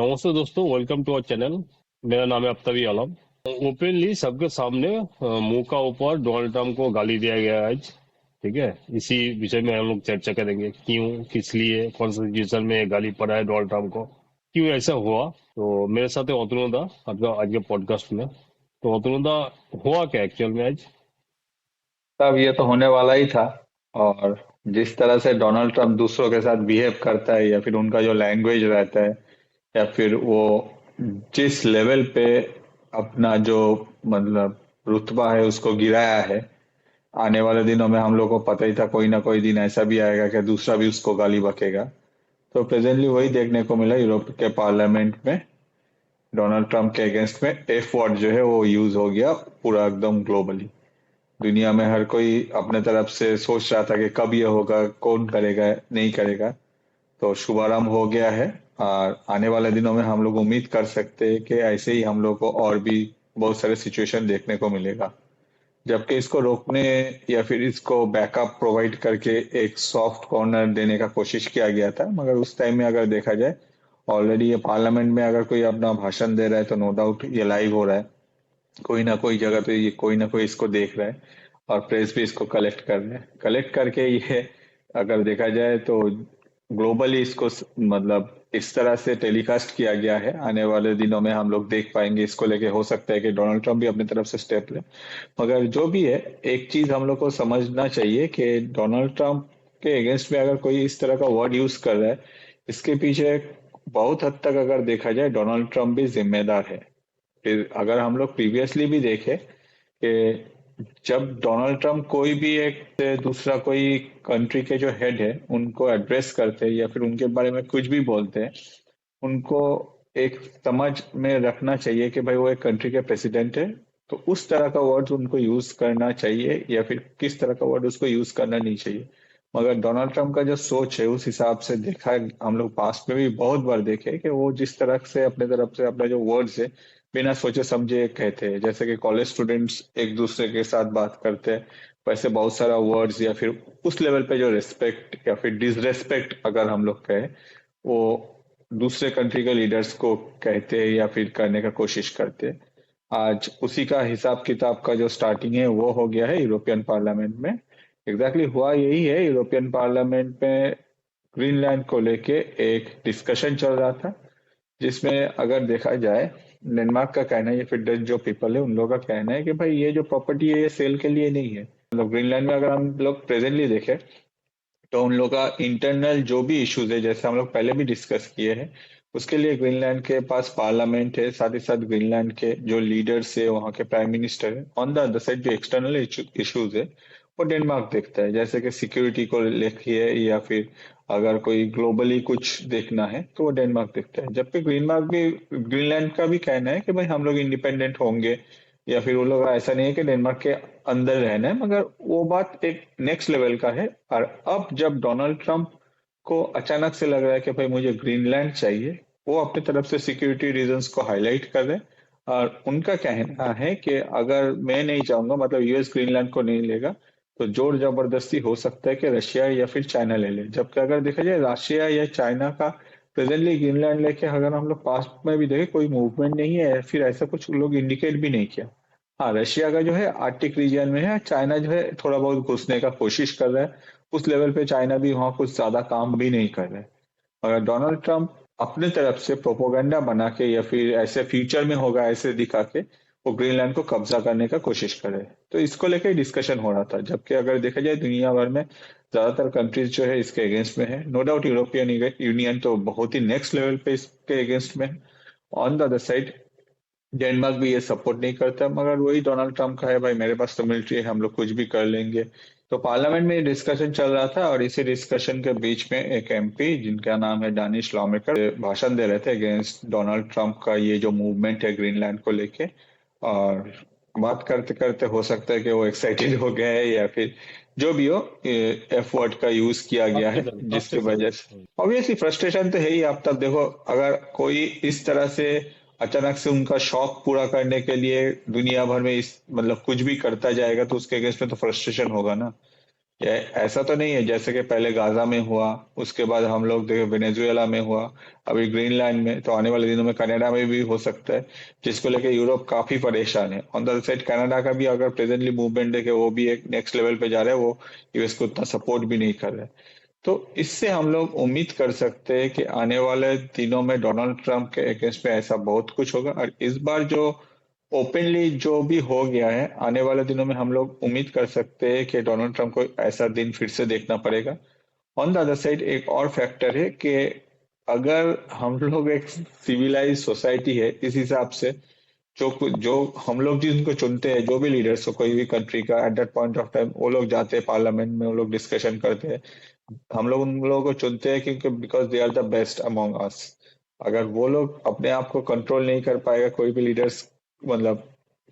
नमस्ते दोस्तों, welcome to our channel. मेरा नाम है अफ्तारी आलम। ओपनली सबके सामने मुंह का ऊपर डोनाल्ड ट्रम्प को गाली दिया गया है आज। ठीक है, इसी विषय में हम लोग चर्चा करेंगे, क्यों, किस लिए, कौन सा सिचुएशन में ये गाली पड़ा है डोनाल्ड ट्रम्प को, क्यों ऐसा हुआ। तो मेरे साथ है अतुनुदा आपका आज के पॉडकास्ट में। तो अतुनुदा, हुआ क्या एक्चुअल में आज? तब ये तो होने वाला ही था। और जिस तरह से डोनाल्ड ट्रम्प दूसरों के साथ बिहेव करता है या फिर उनका जो लैंग्वेज रहता है या फिर वो जिस लेवल पे अपना जो मतलब रुतबा है उसको गिराया है। आने वाले दिनों में हम लोग को पता ही था कोई ना कोई दिन ऐसा भी आएगा कि दूसरा भी उसको गाली बकेगा। तो प्रेजेंटली वही देखने को मिला यूरोप के पार्लियामेंट में। डोनाल्ड ट्रम्प के अगेंस्ट में एफ वर्ड जो है वो यूज हो गया पूरा एकदम ग्लोबली। दुनिया में हर कोई अपने तरफ से सोच रहा था कि कब ये होगा, कौन करेगा, नहीं करेगा। तो शुभारंभ हो गया है। और आने वाले दिनों में हम लोग उम्मीद कर सकते हैं कि ऐसे ही हम लोग को और भी बहुत सारे सिचुएशन देखने को मिलेगा। जबकि इसको रोकने या फिर इसको बैकअप प्रोवाइड करके एक सॉफ्ट कॉर्नर देने का कोशिश किया गया था, मगर उस टाइम में अगर देखा जाए ऑलरेडी ये पार्लियामेंट में अगर कोई अपना भाषण दे रहा है तो नो डाउट ये लाइव हो रहा है। कोई ना कोई जगह पे ये कोई ना कोई इसको देख रहा है और प्रेस भी इसको कलेक्ट कर रहे हैं। कलेक्ट करके ये अगर देखा जाए तो ग्लोबली इसको मतलब इस तरह से टेलीकास्ट किया गया है। आने वाले दिनों में हम लोग देख पाएंगे इसको लेके। हो सकता है कि डोनाल्ड ट्रम्प भी अपनी तरफ से स्टेप ले। मगर जो भी है, एक चीज हम लोग को समझना चाहिए कि डोनाल्ड ट्रम्प के अगेंस्ट में अगर कोई इस तरह का वर्ड यूज कर रहा है, इसके पीछे बहुत हद तक अगर देखा जाए डोनाल्ड ट्रम्प भी जिम्मेदार है। फिर अगर हम लोग प्रीवियसली भी देखें कि जब डोनाल्ड ट्रम्प कोई भी एक से दूसरा कोई कंट्री के जो हेड है उनको एड्रेस करते हैं या फिर उनके बारे में कुछ भी बोलते हैं, उनको एक समझ में रखना चाहिए कि भाई वो एक कंट्री के प्रेसिडेंट है। तो उस तरह का वर्ड उनको यूज करना चाहिए या फिर किस तरह का वर्ड उसको यूज करना नहीं चाहिए। मगर डोनाल्ड ट्रम्प का जो सोच है उस हिसाब से देखा है, हम लोग पास्ट में भी बहुत बार देखे कि वो जिस तरह से अपने तरफ से अपना जो वर्ड्स है बिना सोचे समझे कहते हैं। जैसे कि कॉलेज स्टूडेंट्स एक दूसरे के साथ बात करते हैं, वैसे बहुत सारा वर्ड्स या फिर उस लेवल पे जो रिस्पेक्ट या फिर डिसरेस्पेक्ट अगर हम लोग कहें, वो दूसरे कंट्री के लीडर्स को कहते हैं या फिर करने का कोशिश करते हैं। आज उसी का हिसाब किताब का जो स्टार्टिंग है वो हो गया है यूरोपियन पार्लियामेंट में। एग्जैक्टली हुआ यही है। यूरोपियन पार्लियामेंट में ग्रीनलैंड को लेके एक डिस्कशन चल रहा था, जिसमें अगर देखा जाए डेनमार्क का कहना है या फिर डच जो पीपल है उन लोगों का कहना है कि भाई ये जो प्रॉपर्टी है ये सेल के लिए नहीं है। मतलब ग्रीनलैंड में अगर हम लोग प्रेजेंटली देखें तो उन लोग का इंटरनल जो भी इश्यूज है, जैसे हम लोग पहले भी डिस्कस किए हैं, उसके लिए ग्रीनलैंड के पास पार्लियामेंट है। साथ ही साथ ग्रीनलैंड के जो लीडर्स है, वहाँ के प्राइम मिनिस्टर है। ऑन द अदर साइड जो एक्सटर्नल इश्यूज है वो डेनमार्क देखता है, जैसे कि सिक्योरिटी को लेके है या फिर अगर कोई ग्लोबली कुछ देखना है तो वो डेनमार्क देखता है। जबकि ग्रीनलैंड का भी कहना है कि भाई हम लोग इंडिपेंडेंट होंगे या फिर वो लोग ऐसा नहीं है कि डेनमार्क के अंदर रहना है। मगर वो बात एक नेक्स्ट लेवल का है। और अब जब डोनाल्ड ट्रम्प को अचानक से लग रहा है कि भाई मुझे ग्रीनलैंड चाहिए, वो अपनी तरफ से सिक्योरिटी रीजंस को हाईलाइट कर रहे हैं। और उनका कहना है कि अगर मैं नहीं चाहूंगा, मतलब यूएस ग्रीनलैंड को नहीं लेगा, तो जोर जबरदस्ती हो सकता है कि रशिया या फिर चाइना ले ले। जबकि अगर देखा जाए रशिया या चाइना का प्रेजेंटली ग्रीनलैंड लेके अगर हम लोग पास्ट में भी देखें कोई मूवमेंट नहीं है या फिर ऐसा कुछ लोग इंडिकेट भी नहीं किया। हाँ, रशिया का जो है आर्टिक रीजन में है, चाइना जो है थोड़ा बहुत घुसने का कोशिश कर रहा है। उस लेवल पे चाइना भी वहां कुछ ज्यादा काम भी नहीं कर रहा है। और डोनाल्ड ट्रम्प अपने तरफ से प्रोपोगंडा बना के या फिर ऐसे फ्यूचर में होगा ऐसे दिखा के वो ग्रीनलैंड को कब्जा करने का कोशिश कर रहे हैं। तो इसको लेकर डिस्कशन हो रहा था। जबकि अगर देखा जाए दुनिया भर में ज्यादातर कंट्रीज जो है इसके अगेंस्ट में है। नो डाउट यूरोपियन यूनियन तो बहुत ही नेक्स्ट लेवल पे इसके अगेंस्ट में है। On the other side Denmark भी ये सपोर्ट नहीं करता, मगर वही डोनाल्ड ट्रम्प का है, भाई मेरे पास तो मिलिट्री है, हम लोग कुछ भी कर लेंगे। तो पार्लियामेंट में डिस्कशन चल रहा था और इसी डिस्कशन के बीच में एक एमपी जिनका नाम है डानिश लॉमेकर भाषण दे रहे थे अगेंस्ट डोनाल्ड ट्रम्प का ये जो मूवमेंट है ग्रीनलैंड को लेके। और बात करते करते हो सकता है कि वो एक्साइटेड हो गए है या फिर जो भी हो, एफ वर्ड का यूज किया गया है फ्रस्ट्रेशन, जिसके फ्रस्ट्रेशन। वजह से ऑब्वियसली फ्रस्ट्रेशन तो है ही। आप तब देखो, अगर कोई इस तरह से अचानक से उनका शौक पूरा करने के लिए दुनिया भर में इस मतलब कुछ भी करता जाएगा तो उसके अगेंस्ट में तो फ्रस्ट्रेशन होगा ना। ये ऐसा तो नहीं है जैसे कि पहले गाजा में हुआ, उसके बाद हम लोग देखे वेनेजुएला में हुआ, अभी ग्रीनलैंड में, तो आने वाले दिनों में कनाडा में भी हो सकता है, जिसको लेके यूरोप काफी परेशान है। On the other side Canada का भी अगर प्रेजेंटली मूवमेंट देखे, वो भी एक नेक्स्ट लेवल पे जा रहा है, वो यूएस को उतना सपोर्ट भी नहीं कर रहा है। तो इससे हम लोग उम्मीद कर सकते हैं कि आने वाले दिनों में डोनाल्ड ट्रंप के अगेंस्ट में ऐसा बहुत कुछ होगा। और इस बार जो ओपनली जो भी हो गया है, आने वाले दिनों में हम लोग उम्मीद कर सकते हैं कि डोनाल्ड ट्रंप को ऐसा दिन फिर से देखना पड़ेगा। ऑन द अदर साइड एक और फैक्टर है कि अगर हम लोग एक सिविलाइज सोसाइटी है, इस हिसाब से जो हम लोग जिनको चुनते हैं, जो भी लीडर्स हो कोई भी कंट्री का, at that point of time वो लोग जाते हैं पार्लियामेंट में, वो लोग डिस्कशन करते हैं, हम लोग उन लोगों को चुनते हैं क्योंकि because they are the best among us. अगर वो लोग अपने आप को कंट्रोल नहीं कर पाएगा, कोई भी लीडर्स मतलब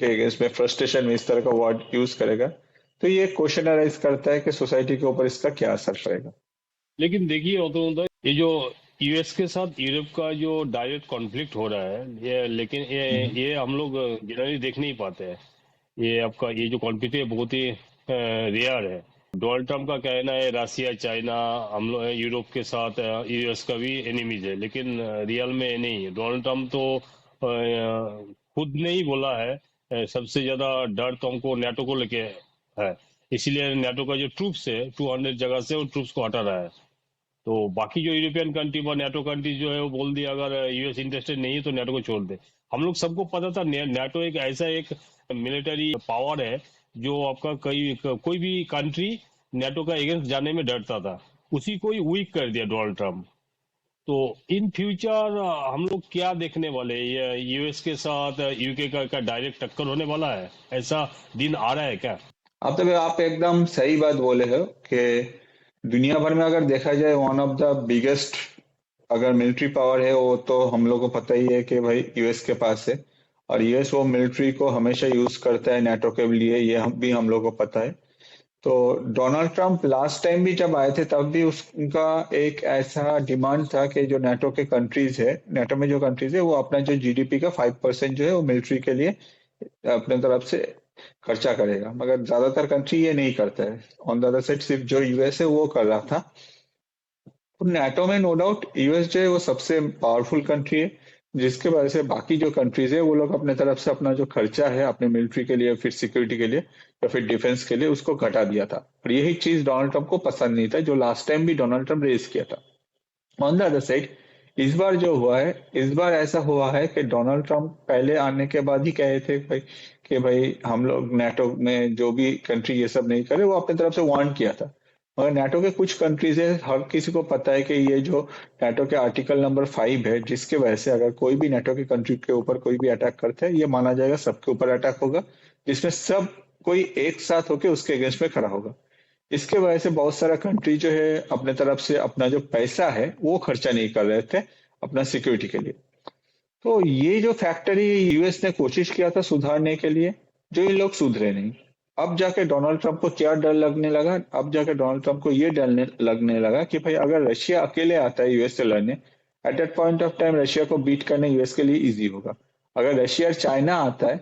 के इसमें फ्रस्ट्रेशन में इस तरह का वर्ड यूज करेगा, तो ये क्वेश्चन अराइज करता है कि सोसाइटी के ऊपर इसका क्या असर पड़ेगा। लेकिन देखिए ये जो यूएस के साथ यूरोप का जो डायरेक्ट कॉन्फ्लिक्ट हो रहा है, ये लेकिन ये हम लोग जनरली देख नहीं पाते हैं। ये आपका ये जो कॉन्फ्लिक्ट है बहुत ही रेयर है। डोनाल्ड ट्रंप का कहना है रसिया चाइना हम लोग यूरोप के साथ यूएस का भी एनिमीज है, लेकिन रियल में नहीं है। डोनाल्ड ट्रंप तो खुद ने ही बोला है सबसे ज्यादा डर तो हमको नेटो को लेके है, इसीलिए नेटो का जो ट्रूप्स है 200 जगह से वो ट्रूप्स को हटा रहा है। तो बाकी जो यूरोपियन कंट्री और नेटो कंट्री जो है वो बोल दिया अगर यूएस इंटरेस्टेड नहीं है तो नेटो को छोड़ दे। हम लोग सबको पता था नेटो एक ऐसा एक मिलिट्री पावर है जो आपका कोई भी कंट्री नेटो का अगेंस्ट जाने में डरता था, उसी को ही वीक कर दिया डोनाल्ड ट्रम्प। तो इन फ्यूचर हम लोग क्या देखने वाले हैं? ये यूएस के साथ यूके का डायरेक्ट टक्कर होने वाला है, ऐसा दिन आ रहा है क्या? अब तो आप एकदम सही बात बोले हो कि दुनिया भर में अगर देखा जाए वन ऑफ द बिगेस्ट अगर मिलिट्री पावर है, वो तो हम लोग को पता ही है कि भाई यूएस के पास है। और यूएस वो मिलिट्री को हमेशा यूज करता है नेटो के लिए, ये हम लोग को पता है। तो डोनाल्ड ट्रंप लास्ट टाइम भी जब आए थे तब भी उनका एक ऐसा डिमांड था कि जो नेटो के कंट्रीज है, नेटो में जो कंट्रीज है, वो अपना जो जीडीपी का 5% जो है वो मिलिट्री के लिए अपने तरफ से खर्चा करेगा। मगर ज्यादातर कंट्री ये नहीं करता है। ऑन द अदर साइड सिर्फ जो यूएस है वो कर रहा था। तो नेटो में नो डाउट यूएस जो है वो सबसे पावरफुल कंट्री है, जिसके वजह से बाकी जो कंट्रीज है वो लोग अपने तरफ से अपना जो खर्चा है अपने मिलिट्री के लिए, फिर सिक्योरिटी के लिए या फिर डिफेंस के लिए, उसको घटा दिया था। और यही चीज डोनाल्ड ट्रंप को पसंद नहीं था, जो लास्ट टाइम भी डोनाल्ड ट्रंप रेस किया था। ऑन द अदर साइड इस बार जो हुआ है, इस बार ऐसा हुआ है कि डोनाल्ड ट्रंप पहले आने के बाद ही कहे थे भाई कि भाई हम लोग नेटो में जो भी कंट्री ये सब नहीं करे, वो अपनी तरफ से वार्न किया था। मगर नेटो के कुछ कंट्रीज है, हर किसी को पता है कि ये जो नेटो के आर्टिकल नंबर 5 है, जिसके वजह से अगर कोई भी नेटो के कंट्री के ऊपर कोई भी अटैक करता है, ये माना जाएगा सबके ऊपर अटैक होगा, जिसमें सब कोई एक साथ होकर उसके अगेंस्ट में खड़ा होगा। इसके वजह से बहुत सारा कंट्री जो है अपने तरफ से अपना जो पैसा है वो खर्चा नहीं कर रहे थे अपना सिक्योरिटी के लिए। तो ये जो फैक्टर है यूएस ने कोशिश किया था सुधारने के लिए, जो ये लोग सुधरे नहीं। अब जाके डोनाल्ड ट्रंप को क्या डर लगने लगा, अब जाके डोनाल्ड ट्रंप को ये डर लगने लगा कि भाई अगर रशिया अकेले आता है यूएस से लड़ने, at that point of time Russia को बीट करना यूएस के लिए इजी होगा। अगर रशिया और चाइना आता है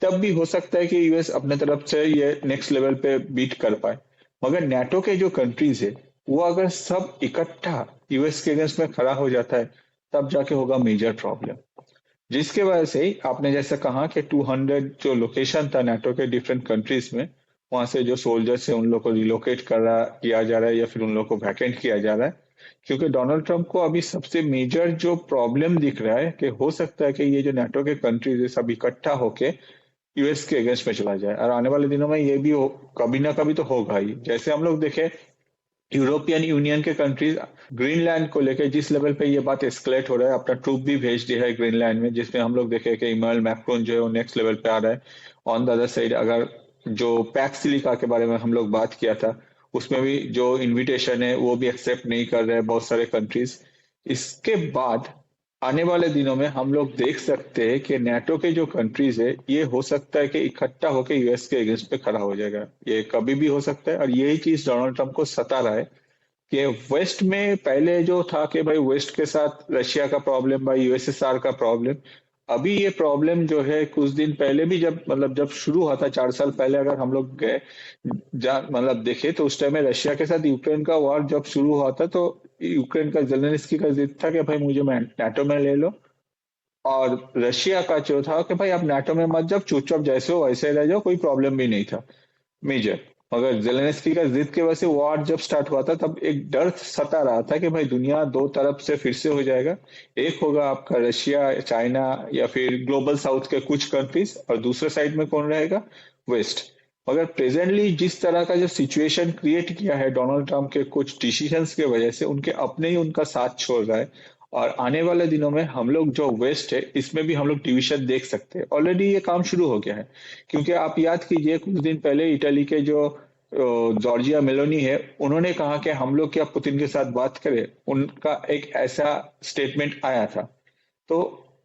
तब भी हो सकता है कि यूएस अपने तरफ से ये नेक्स्ट लेवल पे बीट कर पाए। मगर नेटो के जो कंट्रीज है वो अगर सब इकट्ठा यूएस के अगेंस्ट में खड़ा हो जाता है, तब जाके होगा मेजर प्रॉब्लम। जिसके वजह से ही आपने जैसा कहा कि 200 जो लोकेशन था नेटो के डिफरेंट कंट्रीज में, वहां से जो सोल्जर्स है उन लोग को रिलोकेट किया जा रहा है या फिर उन लोग को वैकेंट किया जा रहा है। क्योंकि डोनाल्ड ट्रंप को अभी सबसे मेजर जो प्रॉब्लम दिख रहा है कि हो सकता है कि ये जो नेटो के कंट्रीज है सब इकट्ठा होके यूएस के अगेंस्ट में चला जाए। और आने वाले दिनों में ये भी कभी ना कभी तो होगा ही। जैसे हम लोग देखे यूरोपियन यूनियन के कंट्रीज ग्रीनलैंड को लेकर जिस लेवल पे ये बात एस्केलेट हो रहा है, अपना ट्रूप भी भेज दिया है ग्रीनलैंड में, जिसमें हम लोग देखे कि इमैनुअल मैक्रोन जो है वो नेक्स्ट लेवल पे आ रहा है। ऑन द अदर साइड अगर जो पैक्स सिलिका के बारे में हम लोग बात किया था, उसमें भी जो इनविटेशन है वो भी एक्सेप्ट नहीं कर रहे हैं बहुत सारे कंट्रीज। इसके बाद आने वाले दिनों में हम लोग देख सकते हैं कि नेटो के जो कंट्रीज है ये हो सकता है कि इकट्ठा होकर यूएस के अगेंस्ट पे खड़ा हो जाएगा। ये कभी भी हो सकता है। और यही चीज डोनाल्ड ट्रंप को सता रहा है कि वेस्ट में पहले जो था कि भाई वेस्ट के साथ रशिया का प्रॉब्लम, भाई यूएसएसआर का प्रॉब्लम, अभी ये प्रॉब्लम जो है कुछ दिन पहले भी जब मतलब जब शुरू हुआ था 4 साल पहले, अगर हम लोग गए मतलब देखे तो उस टाइम में रशिया के साथ यूक्रेन का वॉर जब शुरू हुआ था, तो यूक्रेन का जेलेंस्की का जिद था कि भाई मुझे नाटो में ले लो, और रशिया का जो था कि भाई आप नाटो में मत जाओ, चुपचाप जैसे हो वैसे रह जाओ, कोई प्रॉब्लम भी नहीं था मेजर। मगर जेलेंस्की का जिद के वजह से वॉर जब स्टार्ट हुआ था, तब एक डर सता रहा था कि भाई दुनिया दो तरफ से फिर से हो जाएगा। एक होगा आपका रशिया, चाइना या फिर ग्लोबल साउथ के कुछ कंट्रीज, और दूसरे साइड में कौन रहेगा? वेस्ट। मगर प्रेजेंटली जिस तरह का जो सिचुएशन क्रिएट किया है डोनाल्ड ट्रंप के कुछ डिसीजंस के वजह से, उनके अपने ही उनका साथ छोड़ रहा है। और आने वाले दिनों में हम लोग जो वेस्ट है इसमें भी हम लोग डिवीजन देख सकते हैं। ऑलरेडी ये काम शुरू हो गया है, क्योंकि आप याद कीजिए कुछ दिन पहले इटली के जो जॉर्जिया मेलोनी है, उन्होंने कहा कि हम लोग क्या पुतिन के साथ बात करें, उनका एक ऐसा स्टेटमेंट आया था। तो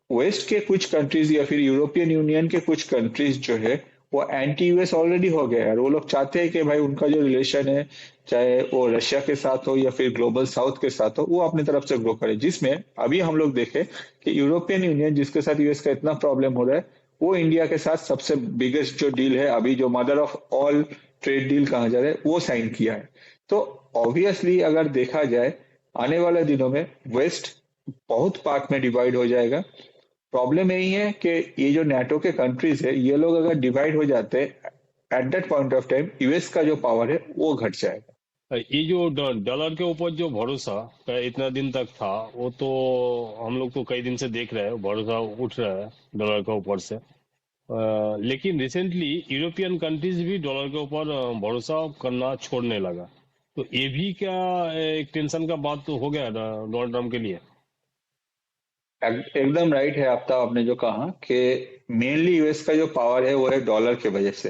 वेस्ट के कुछ कंट्रीज या फिर यूरोपियन यूनियन के कुछ कंट्रीज जो है वो एंटी यूएस ऑलरेडी हो गए हैं, और वो लोग चाहते हैं कि भाई उनका जो रिलेशन है, चाहे वो रशिया के साथ हो या फिर ग्लोबल साउथ के साथ हो, वो अपनी तरफ से ग्रो करे। जिसमें अभी हम लोग देखें कि यूरोपियन यूनियन जिसके साथ यूएस का इतना प्रॉब्लम हो रहा है, वो इंडिया के साथ सबसे बिगेस्ट जो डील है अभी, जो mother of all trade deal कहा जा रहा है, वो साइन किया है। तो ऑब्वियसली अगर देखा जाए आने वाले दिनों में वेस्ट बहुत पार्ट में डिवाइड हो जाएगा। प्रॉब्लम यही है कि ये जो नाटो के कंट्रीज है, ये लोग अगर डिवाइड हो जाते हैं, at that point of time US का जो पावर है वो घट जाएगा। ये जो डॉलर के ऊपर जो भरोसा का इतना दिन तक था, वो तो हम लोग तो कई दिन से देख रहे हैं, भरोसा उठ रहा है डॉलर के ऊपर से। लेकिन रिसेंटली यूरोपियन कंट्रीज भी डॉलर के ऊपर भरोसा करना छोड़ने लगा। तो ये भी क्या एक टेंशन का बात तो हो गया डोनाल्ड ट्रम्प के लिए? एकदम राइट है आपका, आपने जो कहा कि मेनली यूएस का जो पावर है वो है डॉलर के वजह से।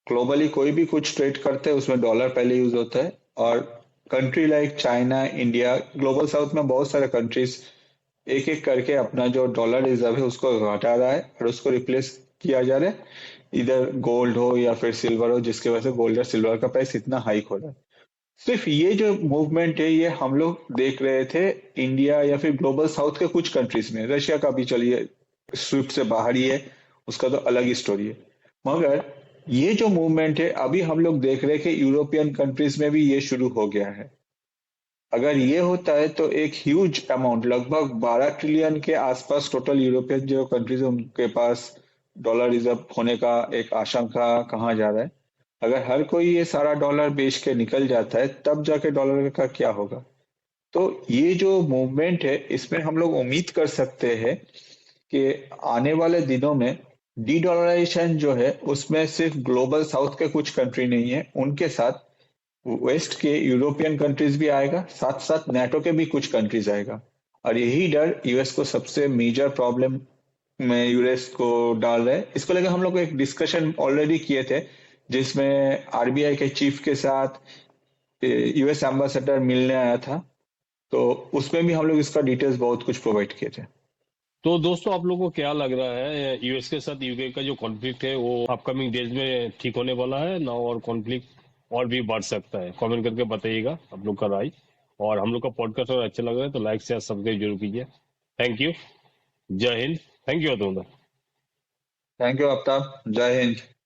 ग्लोबली कोई भी कुछ ट्रेड करते हैं उसमें डॉलर पहले यूज होता है। और country like China, India, global south में बहुत सारे कंट्रीज एक एक करके अपना जो डॉलर रिजर्व है उसको घटा रहा है और उसको रिप्लेस किया जा रहा है, इधर गोल्ड हो या फिर सिल्वर हो, जिसकी वजह से गोल्ड और सिल्वर का प्राइस इतना हाइक हो रहा है। सिर्फ ये जो मूवमेंट है ये हम लोग देख रहे थे इंडिया या फिर ग्लोबल साउथ के कुछ कंट्रीज में। रशिया का भी चलिए स्विफ्ट से बाहर ही है, उसका तो अलग ही स्टोरी है। मगर ये जो मूवमेंट है अभी हम लोग देख रहे हैं कि यूरोपियन कंट्रीज में भी ये शुरू हो गया है। अगर ये होता है तो एक ह्यूज अमाउंट, लगभग 12 ट्रिलियन के आसपास टोटल यूरोपियन जो कंट्रीज है उनके पास डॉलर रिजर्व होने का एक आशंका कहा जा रहा है। अगर हर कोई ये सारा डॉलर बेच के निकल जाता है तब जाके डॉलर का क्या होगा। तो ये जो मूवमेंट है इसमें हम लोग उम्मीद कर सकते हैं कि आने वाले दिनों में डी डॉलराइजेशन जो है उसमें सिर्फ ग्लोबल साउथ के कुछ कंट्री नहीं है, उनके साथ वेस्ट के यूरोपियन कंट्रीज भी आएगा, साथ साथ नाटो के भी कुछ कंट्रीज आएगा। और यही डर यूएस को सबसे मेजर प्रॉब्लम में यूएस को डाल रहा है। इसको लेकर हम लोग एक डिस्कशन ऑलरेडी किए थे, जिसमें आरबीआई के चीफ के साथ यूएस एम्बेसडर मिलने आया था, तो उसमें भी हम लोग इसका डिटेल्स बहुत कुछ प्रोवाइड किए थे। तो दोस्तों, आप लोगों को क्या लग रहा है, यूएस के साथ यूके का जो कॉन्फ्लिक्ट है वो अपकमिंग डेज में ठीक होने वाला है ना, और कॉन्फ्लिक्ट और भी बढ़ सकता है? कमेंट करके बताइएगा आप लोग का राय। और हम लोग का पॉडकास्ट अगर अच्छा लग रहा है तो लाइक शेयर सब्सक्राइब जरूर कीजिए। Thank you. जय हिंद। Thank you. Thank you Aftab, जय हिंद।